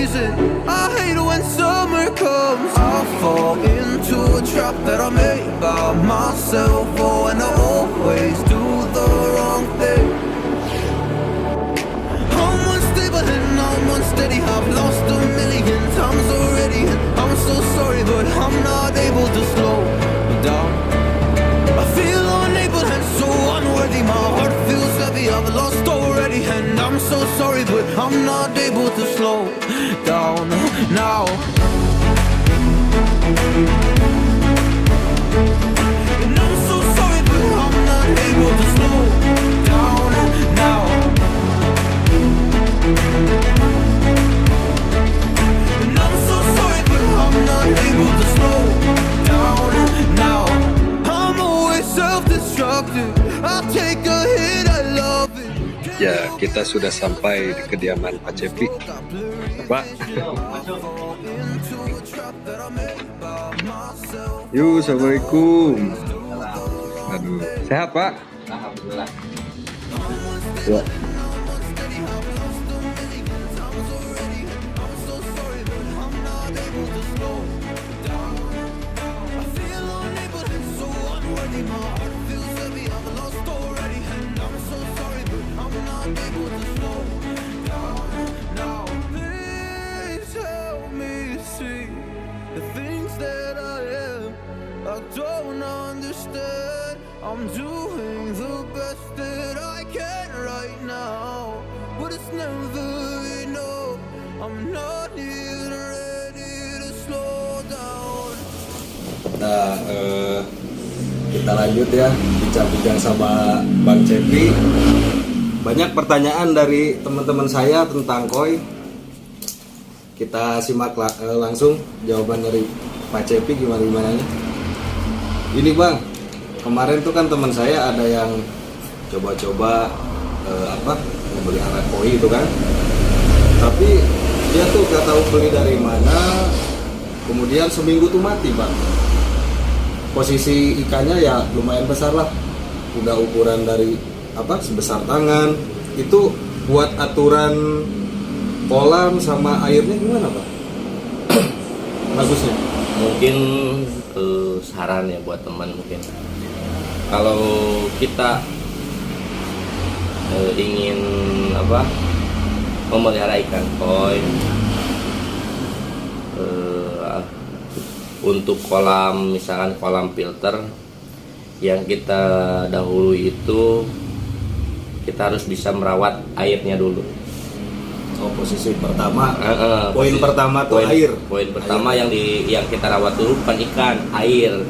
season. I hate when summer comes. I fall into a trap that I made by myself. Oh, and I always do the wrong thing. I'm unstable and I'm unsteady. I've lost a million times already, and I'm so sorry, but I'm not able to slow down. I feel unable and so unworthy. My heart feels heavy. I've lost already, and I'm so sorry, but I'm not able to slow down now. And I'm so sorry, but I'm not able to slow down now. And I'm so sorry, but I'm not able to slow down now. I'm always self-destructive. I'll take a hit, I love it. Ya, kita sudah sampai di kediaman Pak Cepi. Pak. Yuk, assalamualaikum. Aduh, sehat Pak? Alhamdulillah. Ya. I don't understand. I'm doing the best that I can right now, but it's never enough. I'm not even ready to slow down. Nah, kita lanjut ya, bincang-bincang sama Bang Cepi. Banyak pertanyaan dari teman-teman saya tentang koi. Kita simak langsung jawaban dari Pak Cepi gimana-gimananya. Ini Bang, kemarin tuh kan teman saya ada yang coba-coba memelihara koi itu kan. Tapi dia tuh gak tahu beli dari mana. Kemudian seminggu tuh mati Bang. Posisi ikannya ya lumayan besar lah. Udah ukuran dari sebesar tangan. Itu buat aturan kolam sama airnya gimana Pak? Bagusnya. Mungkin saran ya buat teman, mungkin kalau kita ingin memelihara ikan koi untuk kolam, misalkan kolam filter yang kita dahului itu kita harus bisa merawat airnya dulu. Oh, posisi pertama, poin pertama tuh air. Poin pertama yang kita rawat dulu bukan ikan, air.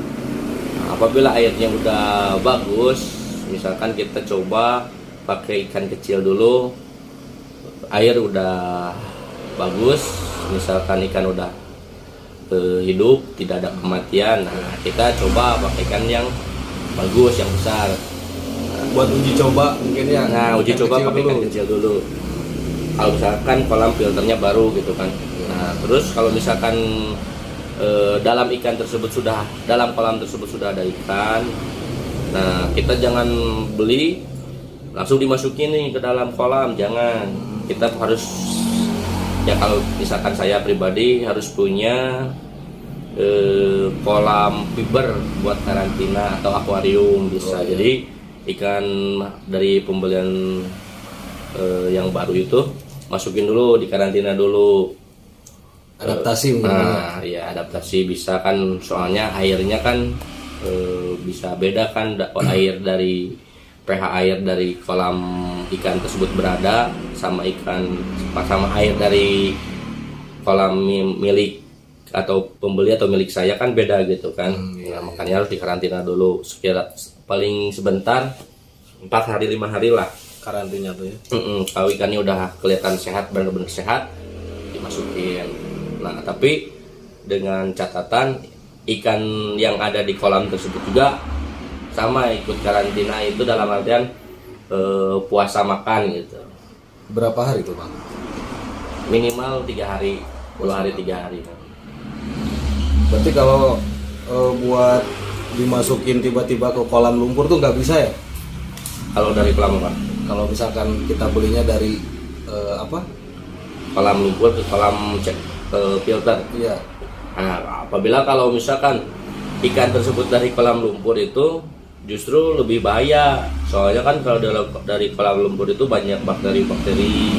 Nah, apabila airnya udah bagus, misalkan kita coba pakai ikan kecil dulu, air udah bagus, misalkan ikan udah hidup, tidak ada kematian. Nah, kita coba pakai ikan yang bagus, yang besar. Buat uji coba mungkin ya. Nah, uji coba pakai ikan kecil dulu. Kalau misalkan kolam filternya baru gitu kan. Nah, terus kalau misalkan dalam kolam tersebut sudah ada ikan, nah kita jangan beli langsung dimasukin nih ke dalam kolam, jangan. Kita harus ya, kalau misalkan saya pribadi harus punya kolam fiber buat karantina atau akuarium bisa. Jadi ikan dari pembelian yang baru itu masukin dulu di karantina dulu, adaptasi. Nah ya adaptasi bisa kan, soalnya airnya kan bisa beda kan, air dari pH air dari kolam ikan tersebut berada sama air dari kolam milik atau pembeli atau milik saya kan beda gitu kan. Nah, makanya harus dikarantina dulu paling sebentar, 4 hari 5 hari lah karantina tuh ya. Kalau ikannya udah kelihatan sehat, benar-benar sehat, dimasukin. Nah, tapi dengan catatan ikan yang ada di kolam tersebut juga sama ikut karantina itu, dalam artian puasa makan gitu. Berapa hari tuh Bang? Minimal 3 hari, 2 hari 3 hari. Berarti kalau buat dimasukin tiba-tiba ke kolam lumpur tuh nggak bisa ya? Kalau dari kolam apa? Kalau misalkan kita belinya dari kolam lumpur ke kolam filter. Iya. Nah, apabila kalau misalkan ikan tersebut dari kolam lumpur itu justru lebih bahaya, soalnya kan kalau dari kolam lumpur itu banyak bakteri-bakteri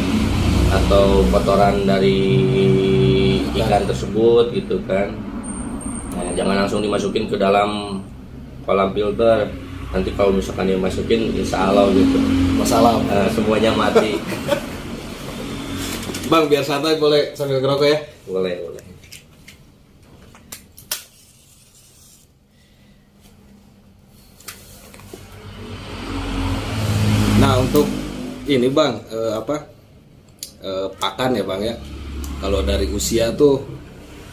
atau kotoran dari ikan tersebut gitu kan. Nah, jangan langsung dimasukin ke dalam kolam filter, nanti kalau misalkan dimasukin insya Allah gitu Masalah. semuanya mati. Bang, biar santai boleh sambil ngerokok ya? boleh. Nah, untuk ini Bang, pakan ya Bang ya. Kalau dari usia tuh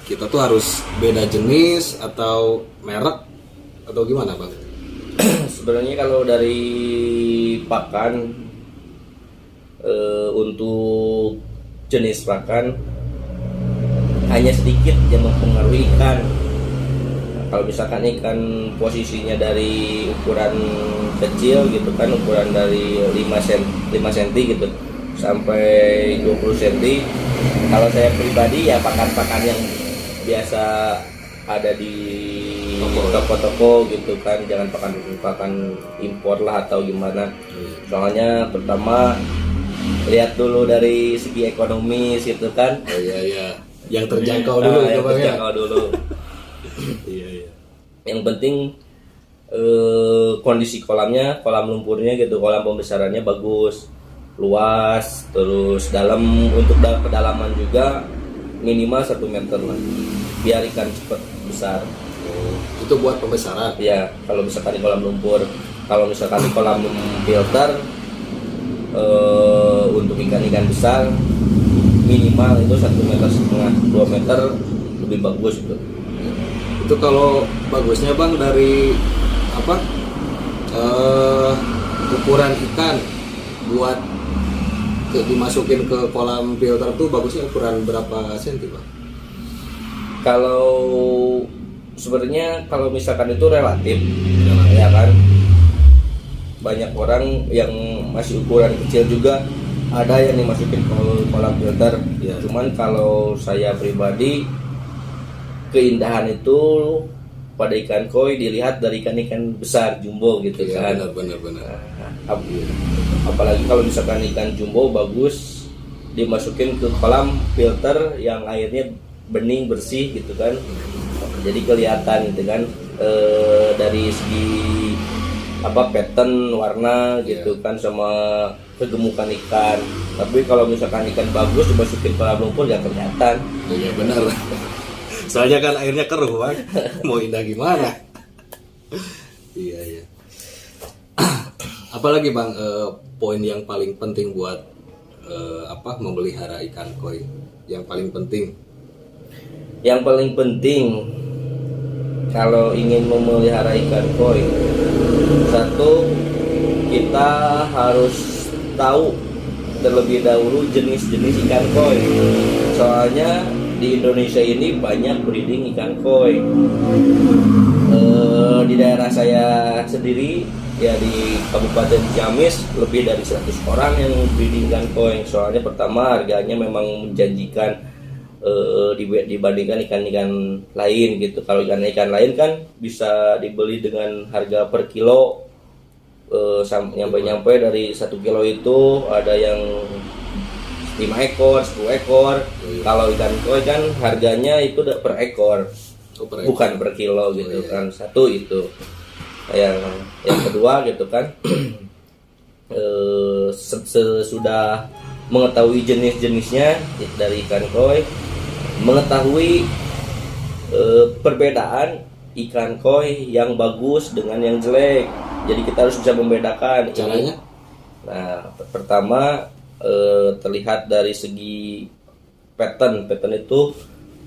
kita tuh harus beda jenis atau merek atau gimana Bang? Sebenarnya kalau dari pakan, untuk jenis pakan hanya sedikit yang mempengaruhi ikan. Nah, kalau misalkan ikan posisinya dari ukuran kecil gitu kan, ukuran dari 5 cm gitu sampai 20 cm, kalau saya pribadi ya pakan-pakan yang biasa ada di toko-toko gitu kan, jangan pakan impor lah atau gimana. Soalnya pertama lihat dulu dari segi ekonomis gitu kan. Oh iya. Yang terjangkau dulu yang Bang ya. terjangkau dulu. Iya. Yang penting kondisi kolamnya, kolam lumpurnya gitu, kolam pembesarannya bagus, luas, terus dalam, untuk kedalaman juga minimal 1 meter lah, biar ikan cepat besar. Itu buat pembesaran. Ya, kalau misalkan di kolam lumpur. Kalau misalkan di kolam filter, untuk ikan-ikan besar minimal itu 1,5 meter, 2 meter lebih bagus itu. Itu kalau bagusnya Bang dari ukuran ikan buat dimasukin ke kolam filter tuh bagusnya ukuran berapa senti Bang? Kalau sebenarnya kalau misalkan itu relatif, ya kan, banyak orang yang masih ukuran kecil juga ada yang dimasukin ke kolam filter. Ya. Cuman kalau saya pribadi, keindahan itu pada ikan koi dilihat dari ikan-ikan besar jumbo gitu kan. Benar. Apalagi kalau misalkan ikan jumbo bagus dimasukin ke kolam filter yang airnya bening bersih gitu kan, jadi kelihatan gitu kan, dari segi pattern warna gitu kan, sama kegemukan ikan. Tapi kalau misalkan ikan bagus dimasukin kolam lumpur gak kelihatan. Iya benar. Soalnya kan airnya keruh Bang. Mau indah gimana? Iya. Apalagi Bang, poin yang paling penting buat memelihara ikan koi, yang paling penting? Yang paling penting kalau ingin memelihara ikan koi, satu, kita harus tahu terlebih dahulu jenis-jenis ikan koi. Soalnya di Indonesia ini banyak breeding ikan koi. Di daerah saya sendiri ya, di Kabupaten Ciamis, lebih dari 100 orang yang breeding ikan koi. Soalnya pertama harganya memang menjanjikan dibandingkan ikan-ikan lain gitu. Kalau ikan lain kan bisa dibeli dengan harga per kilo, nyampe dari 1 kilo itu ada yang 5 ekor, 10 ekor. Kalau ikan koi kan harganya itu per ekor, bukan per kilo gitu kan. Satu itu. Yang kedua gitu kan, sesudah mengetahui jenis-jenisnya dari ikan koi, mengetahui perbedaan ikan koi yang bagus dengan yang jelek. Jadi kita harus bisa membedakan. Caranya? Nah, pertama terlihat dari segi pattern itu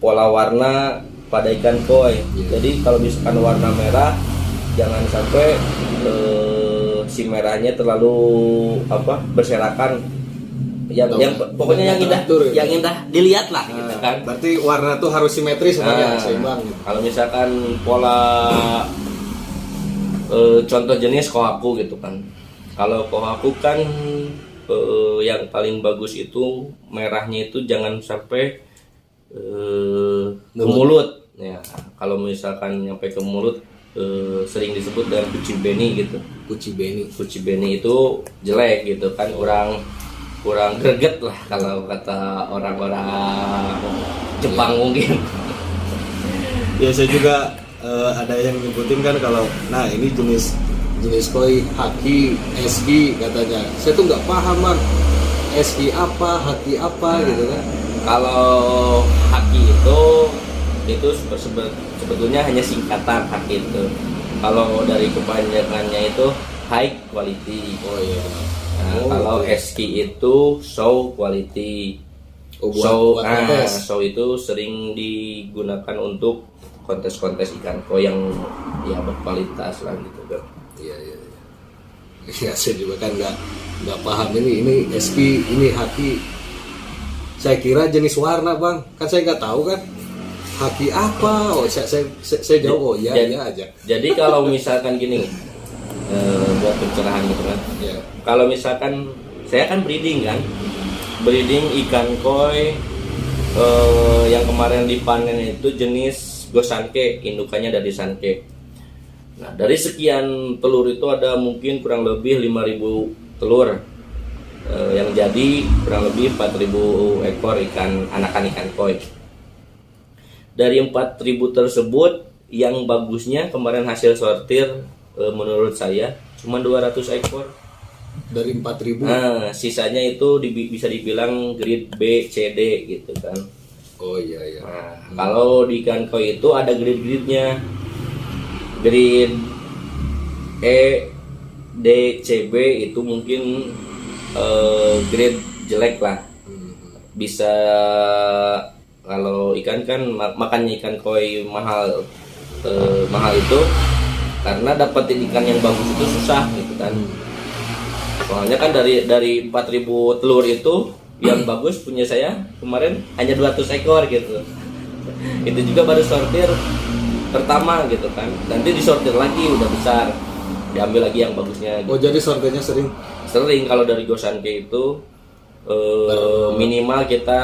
pola warna pada ikan koi. Jadi kalau misalkan warna merah, jangan sampai si merahnya terlalu berserakan. Pokoknya yang indah dilihat lah gitu kan. Berarti warna tuh harus simetris seimbang gitu. Kalau misalkan pola contoh jenis kohaku gitu kan. Kalau kohaku kan yang paling bagus itu merahnya itu jangan sampai ke mulut. Ya, kalau misalkan nyampe ke mulut sering disebut dengan kucibeni gitu. Kucibeni itu jelek gitu kan, kurang greget lah kalau kata orang-orang Jepang mungkin. Ya saya juga ada yang nyebutin kan kalau nah ini jenis koi haki SG katanya. Saya tuh nggak paham Bang. SG apa, haki apa gitu kan. Kalau haki itu sebetulnya hanya singkatan haki itu. Kalau dari kepanjangannya itu high quality. Oh iya. Nah, kalau SQ itu show quality. Buat Show itu sering digunakan untuk kontes-kontes ikan koi yang ya berkualitas lah gitu kan. Iya. Ya saya juga kan nggak paham ini SQ, ini haki. Saya kira jenis warna Bang, kan saya nggak tahu kan haki apa. Oh saya jawab oh iya aja. Jadi kalau misalkan gini, buat pencerahan gitu kan. Ya. Kalau misalkan saya kan breeding ikan koi yang kemarin dipanen itu jenis Gosanke, indukannya dari Sanke. Nah dari sekian telur itu ada mungkin kurang lebih 5.000 telur. Yang jadi kurang lebih 4.000 ekor anakan ikan koi. Dari 4.000 tersebut yang bagusnya kemarin hasil sortir menurut saya cuma 200 ekor. Dari 4.000. Nah, sisanya itu bisa dibilang grade B, C, D gitu kan. Oh iya. Nah, kalau di ikan koi itu ada grade-gradenya. Grade E, D, C, B itu mungkin grade jelek lah. Bisa kalau ikan kan makannya ikan koi mahal itu karena dapetin ikan yang bagus itu susah gitu kan. Soalnya kan dari 4.000 telur itu yang bagus punya saya kemarin hanya 200 ekor gitu. Itu juga baru sortir pertama gitu kan. Nanti disortir lagi udah besar, diambil lagi yang bagusnya gitu. Oh jadi sortirnya sering Kalau dari Gosanke itu minimal kita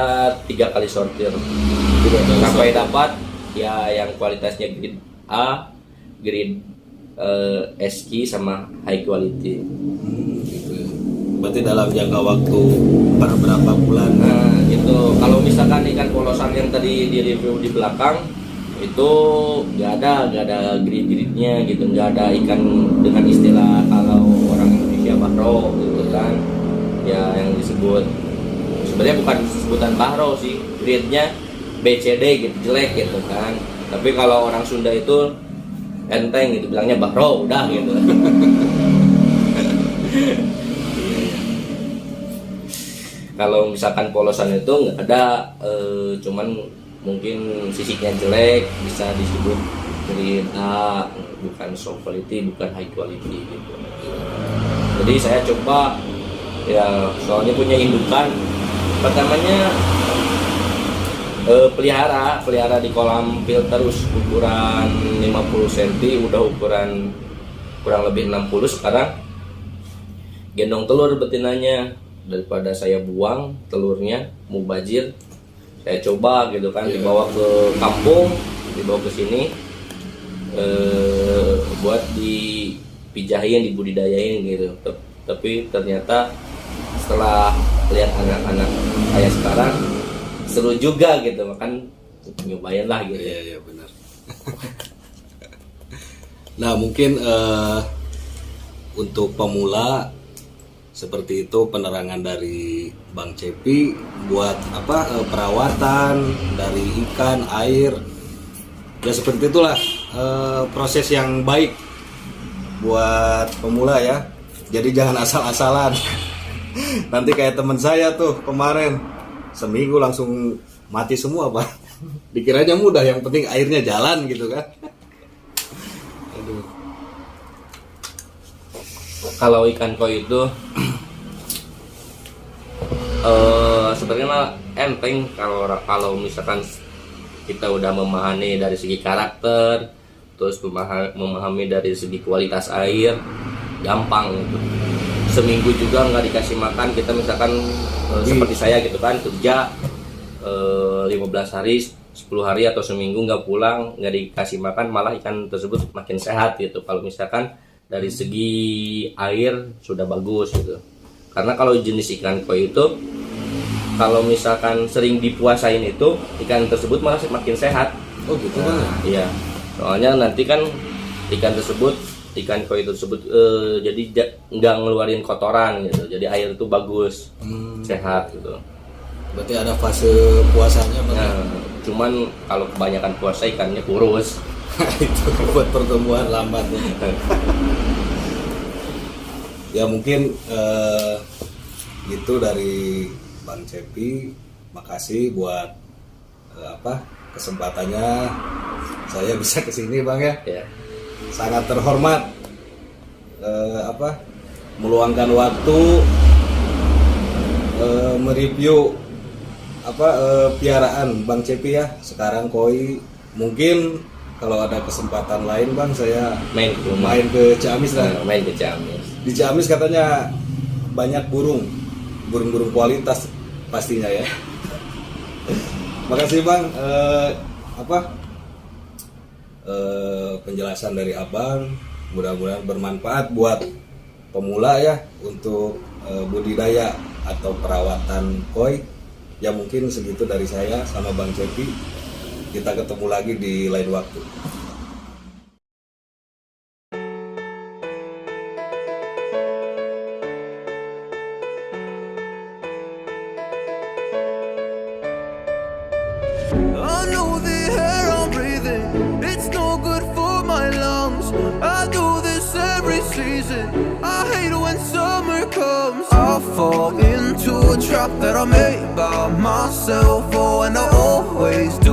3 kali sortir sampai dapat ya yang kualitasnya grade A, grade SQ sama high quality. Gitu. Berarti dalam jangka waktu berapa bulan? Nah gitu. Kalau misalkan ikan polosan yang tadi di review di belakang itu nggak ada grade-grade-nya gitu, nggak ada ikan dengan istilah kalau orang Indonesia bahro gitu kan, ya yang disebut sebenarnya bukan sebutan bahro sih, grade-nya BCD gitu, jelek gitu kan. Tapi kalau orang Sunda itu enteng gitu, bilangnya bahro udah gitu. Kalau misalkan polosan itu nggak ada, cuman mungkin sisiknya jelek, bisa disebut grade A, bukan soft quality, bukan high quality gitu. Jadi saya coba ya, soalnya punya indukan, pertamanya pelihara di kolam filter ukuran 50 cm, udah ukuran kurang lebih 60 sekarang. Gendong telur betinanya, daripada saya buang telurnya mubazir, saya coba gitu kan, dibawa ke kampung, dibawa ke sini buat dipijahin, dibudidayain gitu. Tapi ternyata setelah lihat anak-anak saya sekarang seru juga gitu, makan nyobain lah gitu. Iya benar. Nah mungkin untuk pemula seperti itu penerangan dari Bang Cepi buat perawatan dari ikan, air, ya seperti itulah proses yang baik buat pemula ya. Jadi jangan asal-asalan. Nanti kayak teman saya tuh kemarin seminggu langsung mati semua Pak. Dikiranya mudah, yang penting airnya jalan gitu kan. Aduh. Kalau ikan koi itu sebenarnya enteng kalau misalkan kita udah memahami dari segi karakter, terus memahami dari segi kualitas air, gampang gitu. seminggu juga nggak dikasih makan. Kita misalkan seperti saya gitu kan, kerja 15 hari, 10 hari atau seminggu nggak pulang, nggak dikasih makan, malah ikan tersebut makin sehat gitu. Kalau misalkan dari segi air sudah bagus gitu. Karena kalau jenis ikan koi itu, kalau misalkan sering dipuasain itu, ikan tersebut malah makin sehat. Oh gitu kan? Nah, iya. Soalnya nanti kan ikan koi tersebut jadi nggak ngeluarin kotoran gitu. Jadi air itu bagus, sehat gitu. Berarti ada fase puasanya Bang? Nah, cuman kalau kebanyakan puasa ikannya kurus. Itu buat pertumbuhan lambat. Ya mungkin gitu dari Bang Cepi. Makasih buat kesempatannya saya bisa kesini Bang ya. Ya. Sangat terhormat meluangkan waktu mereview piaraan Bang Cepi ya. Sekarang koi, mungkin kalau ada kesempatan lain Bang, saya Main ke Ciamis lah. Main ke Ciamis. Di Ciamis katanya banyak burung kualitas pastinya ya. Makasih Bang, penjelasan dari Abang, mudah-mudahan bermanfaat buat pemula ya untuk budidaya atau perawatan koi. Ya mungkin segitu dari saya sama Bang Cepi. Kita ketemu lagi di lain waktu. I know the air I'm breathing, it's no good for my lungs. I do this every season, I hate when summer comes. I fall into a trap that I made by myself, oh, and I always do